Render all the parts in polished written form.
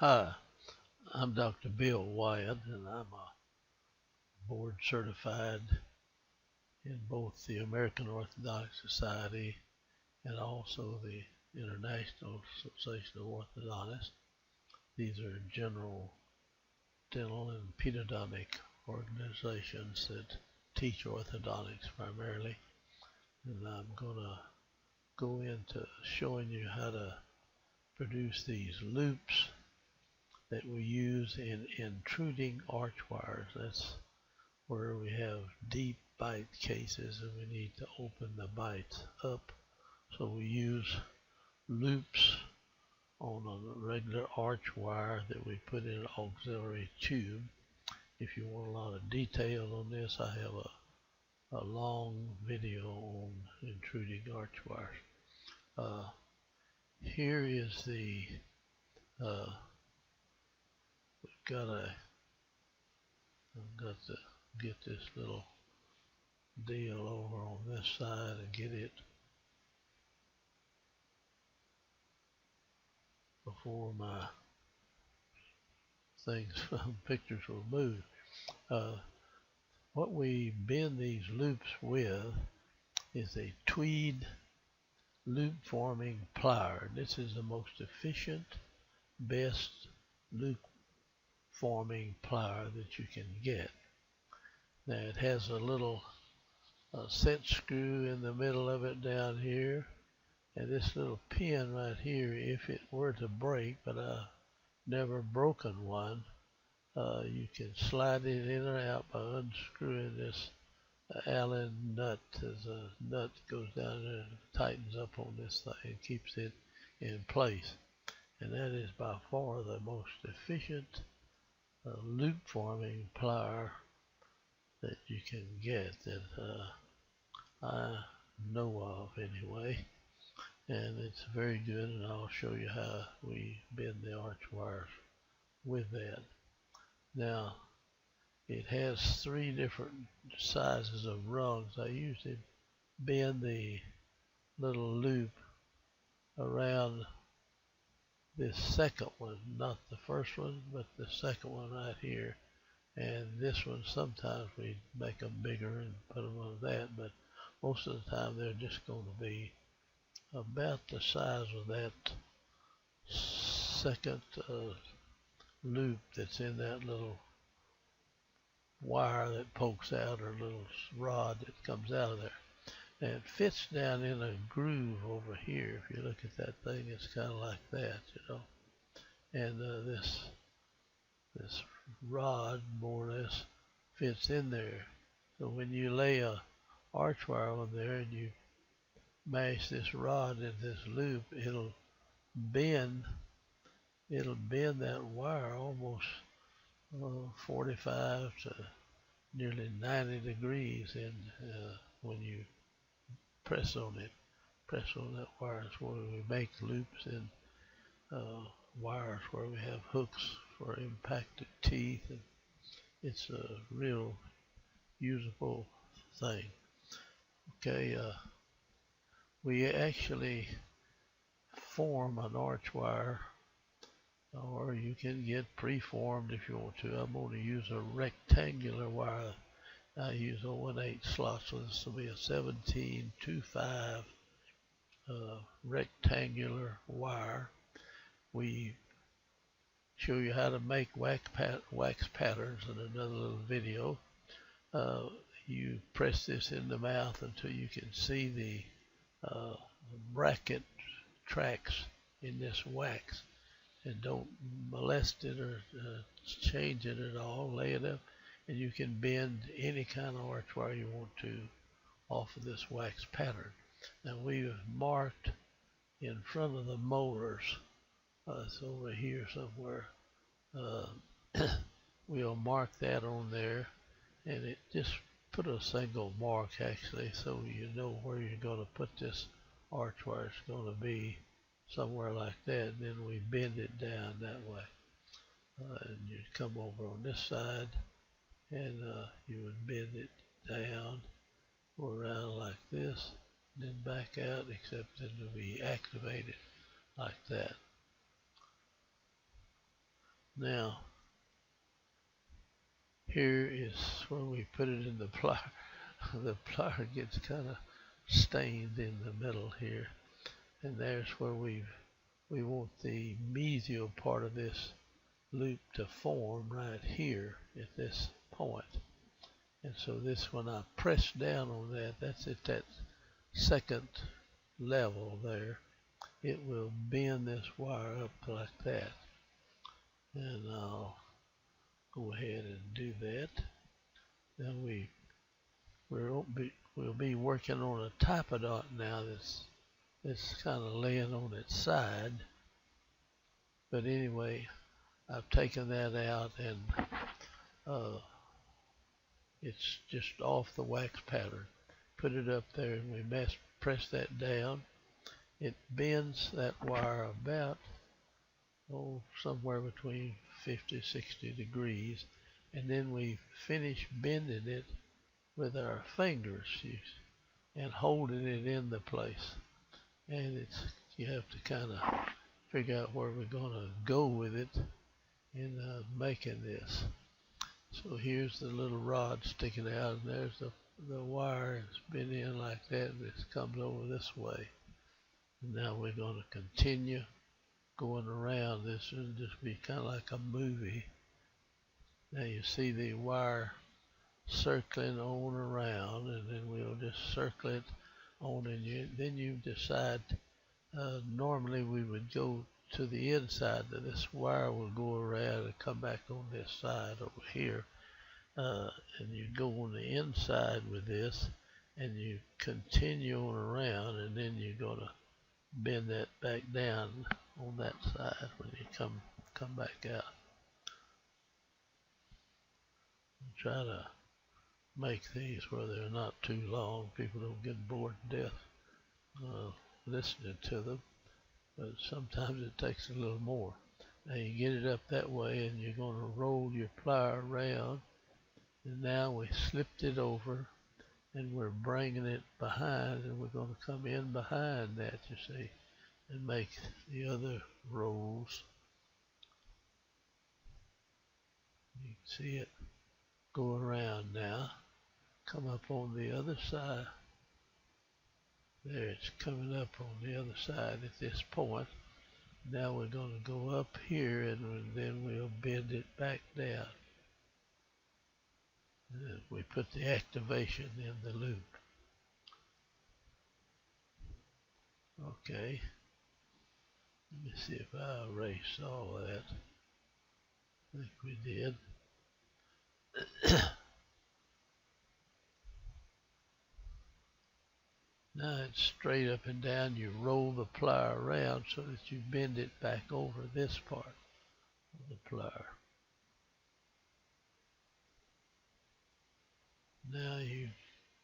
Hi, I'm Dr. Bill Wyatt, and I'm a board certified in both the American Orthodontic Society and also the International Association of Orthodontists. These are general dental and pedodontic organizations that teach orthodontics primarily. And I'm going to go into showing you how to produce these loops that we use in intruding archwires. That's where we have deep bite cases and we need to open the bites up. So we use loops on a regular arch wire that we put in an auxiliary tube. If you want a lot of detail on this, I have a long video on intruding arch wires. Here is the I've got to get this little deal over on this side and get it before my pictures will move. What we bend these loops with is a Tweed loop forming plier. This is the most efficient, best loop forming plier that you can get. Now it has a little set screw in the middle of it down here, and this little pin right here, if it were to break, but I've never broken one, you can slide it in or out by unscrewing this Allen nut. There's a nut that goes down there and tightens up on this thing and keeps it in place. And that is by far the most efficient loop forming plier that you can get, that I know of anyway. And it's very good, and I'll show you how we bend the arch wires with that. Now, it has 3 different sizes of rungs. I usually bend the little loop around this second one, not the first one, but the second one right here. And this one, sometimes we make them bigger and put them on that, but most of the time they're just going to be about the size of that second loop that's in that little wire that pokes out, or little rod that comes out of there. And it fits down in a groove over here. If you look at that thing, it's kind of like that, you know. And this rod more or less fits in there. So when you lay a arch wire on there and you mash this rod in this loop, it'll bend that wire almost 45 to nearly 90 degrees, and when you press on that wire. It's where we make loops in wires where we have hooks for impacted teeth, and it's a real usable thing. Okay, we actually form an arch wire, or you can get preformed if you want to. I'm going to use a rectangular wire. I use a 1/8 slot, so this will be a 17-2-5 rectangular wire. We show you how to make wax patterns in another little video. You press this in the mouth until you can see the bracket tracks in this wax, and don't molest it or change it at all. Lay it up, and you can bend any kind of arch wire you want to off of this wax pattern. Now we've marked in front of the molars, it's over here somewhere. We'll mark that on there, and it just put a single mark actually, so you know where you're going to put this arch wire. It's going to be somewhere like that, and then we bend it down that way. And you come over on this side, and you would bend it down, go around like this, then back out, except it'll be activated like that. Now, here is where we put it in the plier. The plier gets kind of stained in the middle here, and there's where we want the mesial part of this loop to form right here at this point. And so this, when I press down on that, that's at that second level there, it will bend this wire up like that. And I'll go ahead and do that. Then we'll be working on a typodont now that's kind of laying on its side. But anyway, I've taken that out, and it's just off the wax pattern. Put it up there, and we press that down. It bends that wire about somewhere between 50-60 degrees, and then we finish bending it with our fingers and holding it in the place. And you have to kind of figure out where we're going to go with it in making this. So here's the little rod sticking out, and there's the wire. It's been in like that, and it comes over this way. And now we're going to continue going around. This will just be kind of like a movie. Now you see the wire circling on around, and then we'll just circle it on, and then you decide. Normally we would go to the inside, that this wire will go around and come back on this side over here, and you go on the inside with this, and you continue on around, and then you're going to bend that back down on that side when you come back out. Try to make these where they're not too long. People don't get bored to death listening to them, but sometimes it takes a little more. Now you get it up that way, and you're going to roll your plier around, and now we slipped it over, and we're bringing it behind, and we're going to come in behind that, you see, and make the other rolls. You can see it go around now, come up on the other side. There, it's coming up on the other side at this point. Now we're going to go up here, and then we'll bend it back down. And we put the activation in the loop. Okay. Let me see if I erased all that. I think we did. Now it's straight up and down. You roll the plier around so that you bend it back over this part of the plier. Now you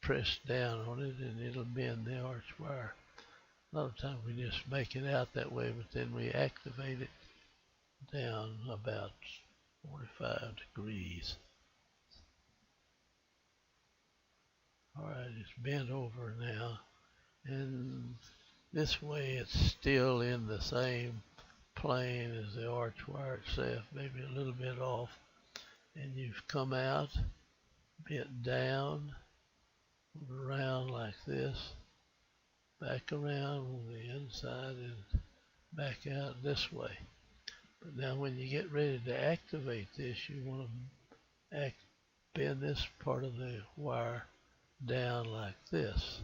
press down on it, and it'll bend the arch wire. A lot of times we just make it out that way, but then we activate it down about 45 degrees. Alright, it's bent over now, and this way it's still in the same plane as the arch wire itself, maybe a little bit off, and you've come out, bent down, around like this, back around on the inside, and back out this way. But now when you get ready to activate this, you want to bend this part of the wire down like this.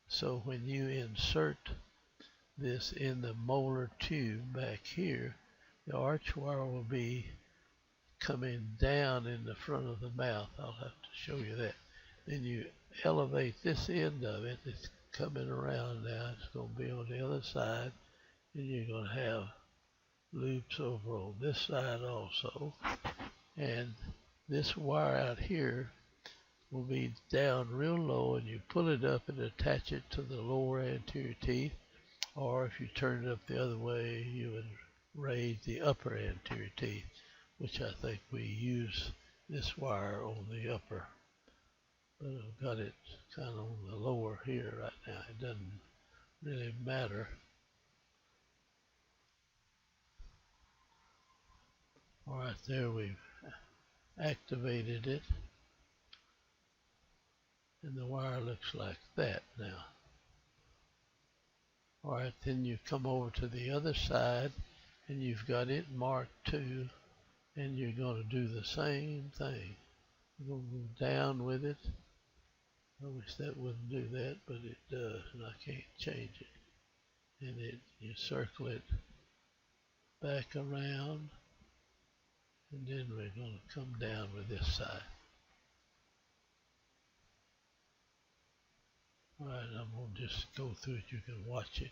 So when you insert this in the molar tube back here, the arch wire will be coming down in the front of the mouth. I'll have to show you that. Then you elevate this end of it. It's coming around now. It's going to be on the other side, and you're going to have loops over on this side also. And this wire out here will be down real low, and you pull it up and attach it to the lower anterior teeth, or if you turn it up the other way, you would raise the upper anterior teeth, which I think we use this wire on the upper, but I've got it kind of on the lower here right now. It doesn't really matter. Alright, there we've activated it, and the wire looks like that now. Alright, then you come over to the other side and you've got it marked too, and you're going to do the same thing. You're going to go down with it. I wish that wouldn't do that, but it does, and I can't change it. And you circle it back around, and then we're going to come down with this side. Alright, I'm going to just go through it. You can watch it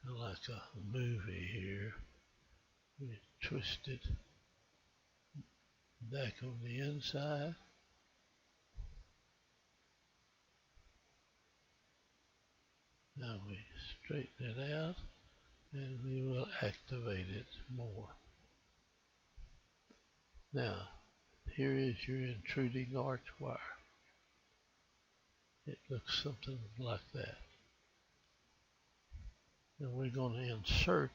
kind of like a movie here. We twist it back on the inside. Now we straighten it out, and we will activate it more. Now, here is your intruding archwire. It looks something like that. And we're going to insert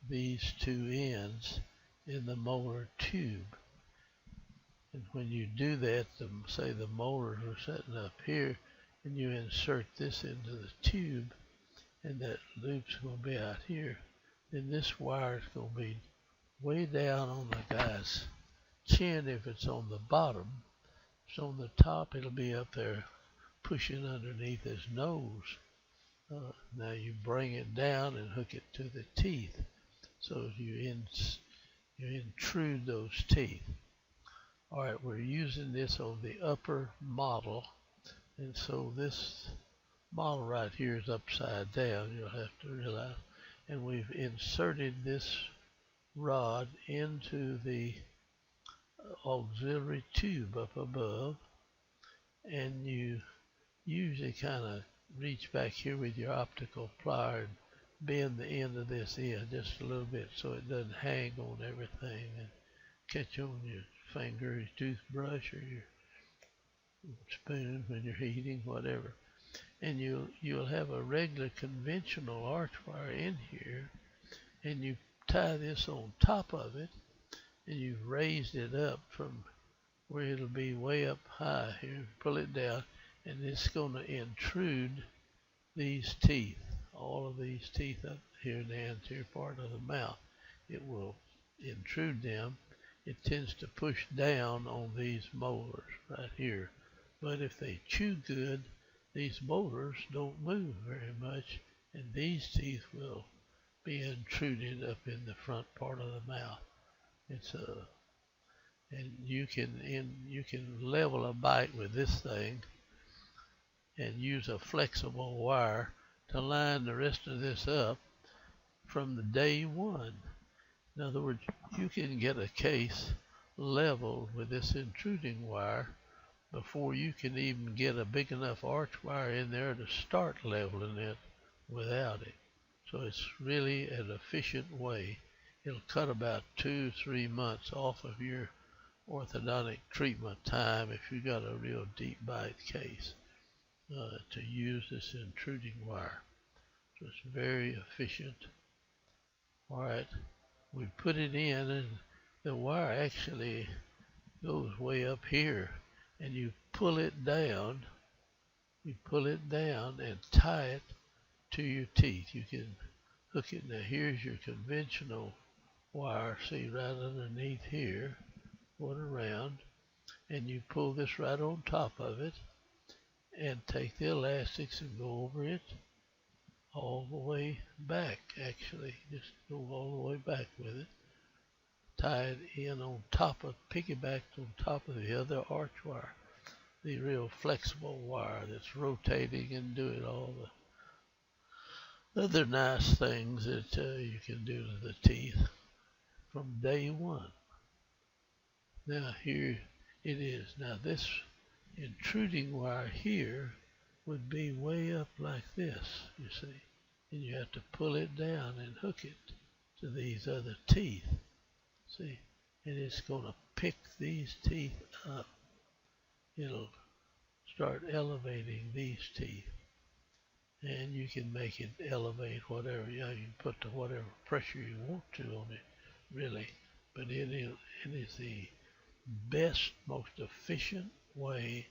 these two ends in the molar tube. And when you do that, say the molars are sitting up here, and you insert this into the tube, and that loop's going to be out here, then this wire is going to be way down on the guy's chin if it's on the bottom. If it's on the top, it'll be up there pushing underneath his nose. Now you bring it down and hook it to the teeth, so you intrude those teeth. Alright, we're using this on the upper model, and so this model right here is upside down, you'll have to realize, and we've inserted this rod into the auxiliary tube up above, and you usually kind of reach back here with your optical plier and bend the end of this in just a little bit so it doesn't hang on everything and catch on your finger, your toothbrush, or your spoon when you're eating, whatever. And you'll have a regular conventional arch wire in here, and you tie this on top of it, and you've raised it up from where it'll be way up high here. Pull it down, and it's going to intrude these teeth, all of these teeth up here in the anterior part of the mouth. It will intrude them. It tends to push down on these molars right here. But if they chew good, these molars don't move very much, and these teeth will be intruded up in the front part of the mouth. And you can level a bite with this thing and use a flexible wire to line the rest of this up from the day one. In other words, you can get a case leveled with this intruding wire before you can even get a big enough arch wire in there to start leveling it without it. So it's really an efficient way. It'll cut about 2-3 months off of your orthodontic treatment time if you got a real deep bite case to use this intruding wire. So it's very efficient. Alright, we put it in, and the wire actually goes way up here, and you pull it down and tie it to your teeth. You can hook it. Now here's your conventional wire, see, right underneath here, going around, and you pull this right on top of it and take the elastics and go over it all the way back. Actually, just go all the way back with it. Tie it in on top of, piggybacked on top of the other arch wire, the real flexible wire that's rotating and doing all the other nice things that you can do to the teeth from day one. Now here it is. Now this intruding wire here would be way up like this, you see, and you have to pull it down and hook it to these other teeth, see, and it's going to pick these teeth up. It'll start elevating these teeth, and you can make it elevate whatever, you can put to whatever pressure you want to on it, really, but it is the best, most efficient way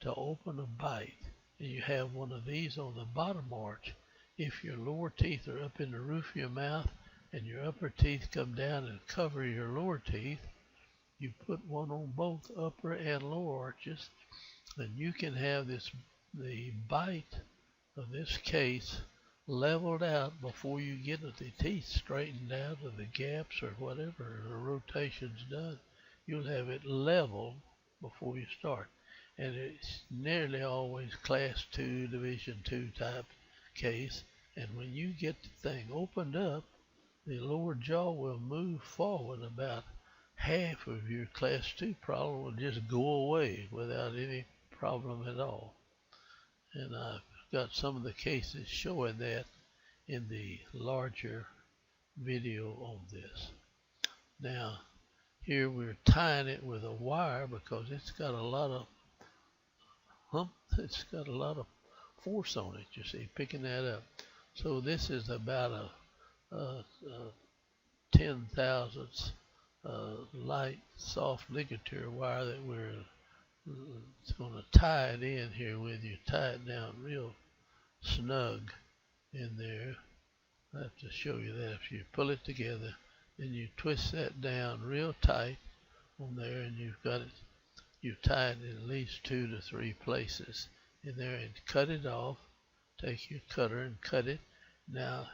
to open a bite. And you have one of these on the bottom arch. If your lower teeth are up in the roof of your mouth and your upper teeth come down and cover your lower teeth, you put one on both upper and lower arches, then you can have the bite of this case leveled out before you get the teeth straightened out or the gaps or whatever the rotation's done. You'll have it leveled before you start. And it's nearly always class 2, division 2 type case. And when you get the thing opened up, the lower jaw will move forward. About half of your class 2 problem will just go away without any problem at all. And I've got some of the cases showing that in the larger video on this. Now, here we're tying it with a wire because it's got a lot of it's got a lot of force on it, you see, picking that up. So this is about a 10,000ths light, soft ligature wire that we're going to tie it in here with you. Tie it down real snug in there. I have to show you that. If you pull it together, then you twist that down real tight on there, and you've got it. You've tied it at least 2 to 3 places in there, and cut it off. Take your cutter and cut it. Now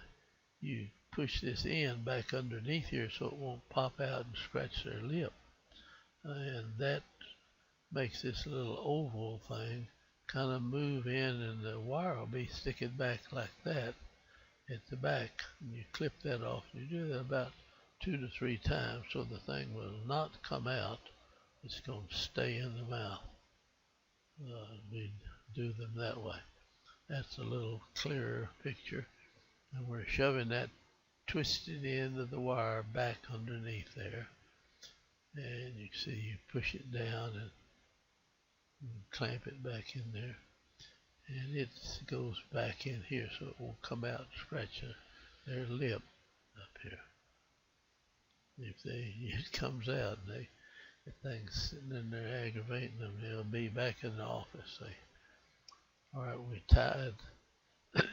you push this end back underneath here so it won't pop out and scratch their lip, and that makes this little oval thing kind of move in, and the wire will be sticking back like that at the back. And you clip that off. You do that about 2 to 3 times so the thing will not come out. It's going to stay in the mouth. We do them that way. That's a little clearer picture. And we're shoving that twisted end of the wire back underneath there. And you see you push it down and clamp it back in there. And it goes back in here so it won't come out and scratch their lip up here. If it comes out and the thing's sitting in there aggravating them, they'll be back in the office. Alright, we tied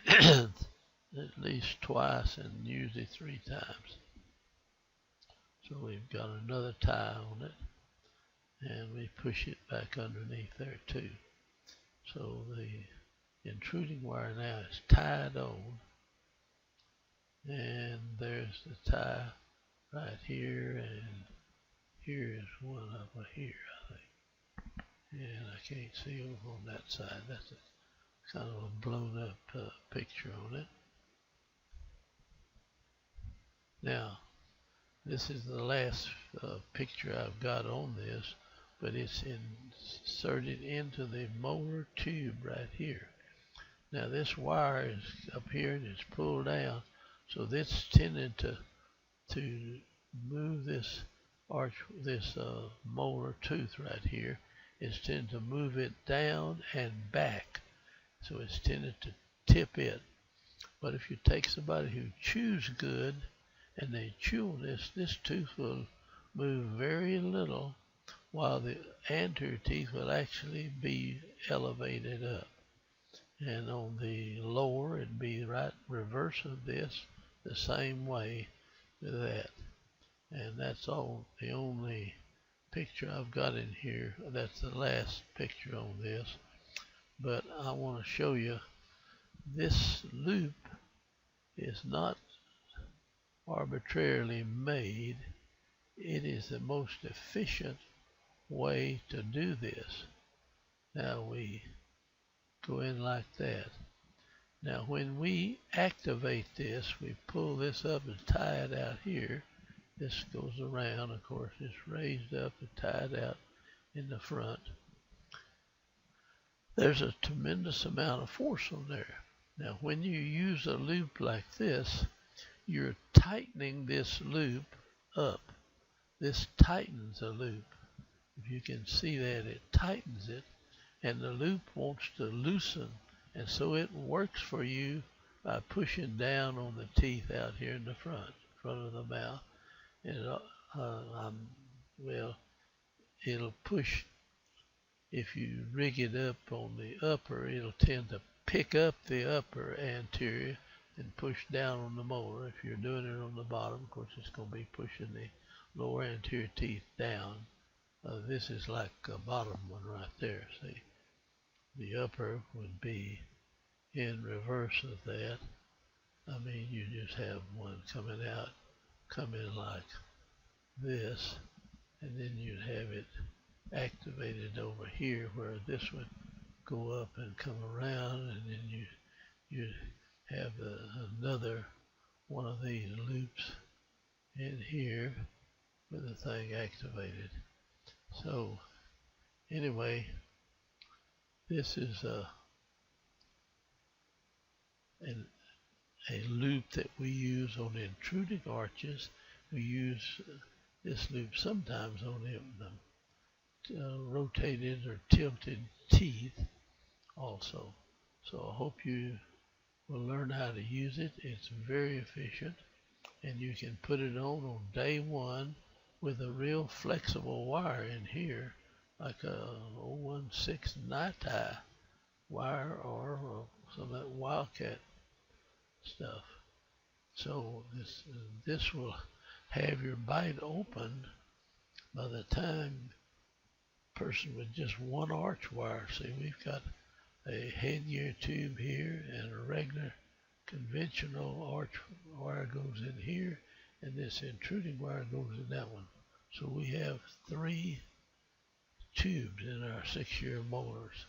at least twice and usually 3 times. So we've got another tie on it, and we push it back underneath there too. So the intruding wire now is tied on, and there's the tie right here, and here is one over here, I think. And I can't see over on that side. That's a kind of a blown up picture on it. Now, this is the last picture I've got on this, but it's inserted into the molar tube right here. Now this wire is up here and it's pulled down, so this tended to move this molar tooth right here. It's tended to move it down and back, so it's tended to tip it. But if you take somebody who chews good and they chew on this tooth will move very little, while the anterior teeth will actually be elevated up. And on the lower, it'd be right reverse of this, the same way with that. And that's all, the only picture I've got in here. That's the last picture on this. But I want to show you this loop is not arbitrarily made. It is the most efficient way to do this. Now we go in like that. Now when we activate this, we pull this up and tie it out here. This goes around, of course, it's raised up and tied out in the front. There's a tremendous amount of force on there. Now when you use a loop like this, you're tightening this loop up. This tightens a loop. If you can see that, it tightens it, and the loop wants to loosen, and so it works for you by pushing down on the teeth out here in the front of the mouth. And well, it'll push. If you rig it up on the upper, it'll tend to pick up the upper anterior and push down on the molar. If you're doing it on the bottom, of course, it's going to be pushing the lower anterior teeth down. This is like a bottom one right there. See, the upper would be in reverse of that. I mean, you just have one coming out, come in like this, and then you'd have it activated over here where this would go up and come around, and then you have another one of these loops in here with the thing activated. So anyway, this is a loop that we use on intruding arches. We use this loop sometimes on the rotated or tilted teeth also. So I hope you will learn how to use it. It's very efficient, and you can put it on day one with a real flexible wire in here, like a 016 night tie wire or some of that Wildcat stuff. So this will have your bite open by the time person with just one arch wire. See, we've got a headgear tube here, and a regular conventional arch wire goes in here, and this intruding wire goes in that one. So we have 3 tubes in our 6-year molars,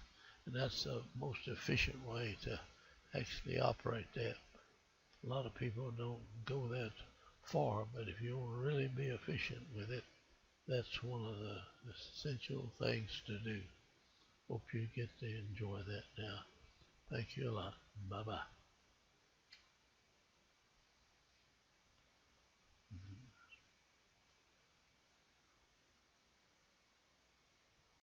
and that's the most efficient way to actually operate that. A lot of people don't go that far, but if you want to really be efficient with it, that's one of the essential things to do. Hope you get to enjoy that now. Thank you a lot. Bye-bye.